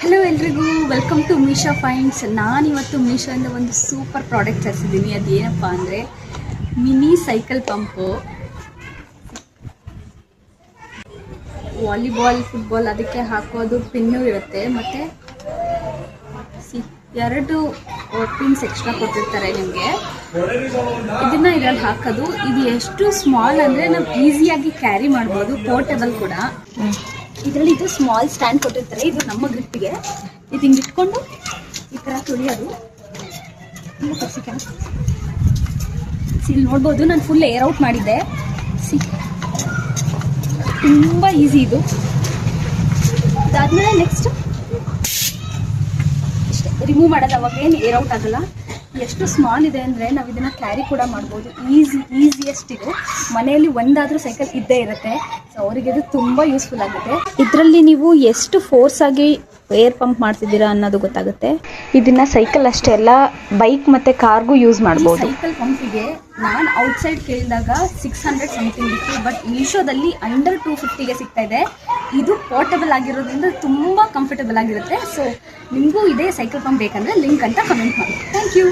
Hello ಎಲ್ರಿಗೂ, welcome to ಮೀಶಾ finds. ನಾನಿವತ್ತು ಮೀಶೋಯಿಂದ ಒಂದು ಸೂಪರ್ ಪ್ರಾಡಕ್ಟ್ ತರಿಸಿದ್ದೀನಿ. ಅದೇನಪ್ಪ ಅಂದರೆ mini cycle pump. Volleyball, football ಅದಕ್ಕೆ ಹಾಕೋದು ಪಿನ್ನು ಇರುತ್ತೆ. ಮತ್ತು ಎರಡು ಪಿನ್ಸ್ ಎಕ್ಸ್ಟ್ರಾ ಕೊಟ್ಟಿರ್ತಾರೆ ನಿಮಗೆ. ಇದನ್ನು ಇದರಲ್ಲಿ ಹಾಕೋದು. ಇದು ಎಷ್ಟು ಸ್ಮಾಲ್ ಅಂದರೆ ನಾವು ಈಸಿಯಾಗಿ ಕ್ಯಾರಿ ಮಾಡ್ಬೋದು, ಪೋರ್ಟೇಬಲ್ ಕೂಡ. ಇದರಲ್ಲಿ ಇದು ಸ್ಮಾಲ್ ಸ್ಟ್ಯಾಂಡ್ ಕೊಟ್ಟಿರ್ತಾರೆ. ಇದು ನಮ್ಮ ಗ್ರಿಪ್ಪಿಗೆ ಇದು ಹಿಂಗೆ ಇಟ್ಕೊಂಡು ಈ ಥರ ತುಳಿಯೋದು. ಇಲ್ಲಿ ನೋಡ್ಬೋದು, ನಾನು ಫುಲ್ ಏರ್ ಔಟ್ ಮಾಡಿದ್ದೆ. ತುಂಬ ಈಸಿ ಇದು. ಅದಾದಮೇಲೆ ನೆಕ್ಸ್ಟ್ ಇಷ್ಟೇ, ರಿಮೂವ್ ಮಾಡೋದು. ಅವಾಗ ಏನು ಏರ್ ಔಟ್ ಆಗಲ್ಲ. ಎಷ್ಟು ಸ್ಮಾಲ್ ಇದೆ ಅಂದರೆ ನಾವು ಇದನ್ನು ಕ್ಯಾರಿ ಕೂಡ ಮಾಡ್ಬೋದು. ಈಸಿಯೆಸ್ಟ್ ಇದು. ಮನೆಯಲ್ಲಿ ಒಂದಾದರೂ ಸೈಕಲ್ ಇದ್ದೇ ಇರುತ್ತೆ. ಸೊ ಅವರಿಗೆ ಇದು ತುಂಬ ಯೂಸ್ಫುಲ್ ಆಗುತ್ತೆ. ಇದರಲ್ಲಿ ನೀವು ಎಷ್ಟು ಫೋರ್ಸ್ ಆಗಿ ಏರ್ ಪಂಪ್ ಮಾಡ್ತಿದ್ದೀರಾ ಅನ್ನೋದು ಗೊತ್ತಾಗುತ್ತೆ. ಇದನ್ನು ಸೈಕಲ್ ಅಷ್ಟೇ ಅಲ್ಲ, ಬೈಕ್ ಮತ್ತು ಕಾರ್ಗೂ ಯೂಸ್ ಮಾಡ್ಬೋದು. ಸೈಕಲ್ ಪಂಪಿಗೆ ನಾನು ಔಟ್ಸೈಡ್ ಕೇಳಿದಾಗ 600 ಸಮಥಿಂಗ್ ಇತ್ತು. ಬಟ್ ಮೀಶೋದಲ್ಲಿ ಅಂಡರ್ 250ಗೆ ಸಿಗ್ತಾ ಇದೆ. ಇದು ಪೋರ್ಟಬಲ್ ಆಗಿರೋದ್ರಿಂದ ತುಂಬ ಕಂಫರ್ಟಬಲ್ ಆಗಿರುತ್ತೆ. ಸೊ ನಿಮಗೂ ಇದೇ ಸೈಕಲ್ ಪಂಪ್ ಬೇಕಂದರೆ ಲಿಂಕ್ ಅಂತ ಕಮೆಂಟ್ ಮಾಡಿ. Thank you.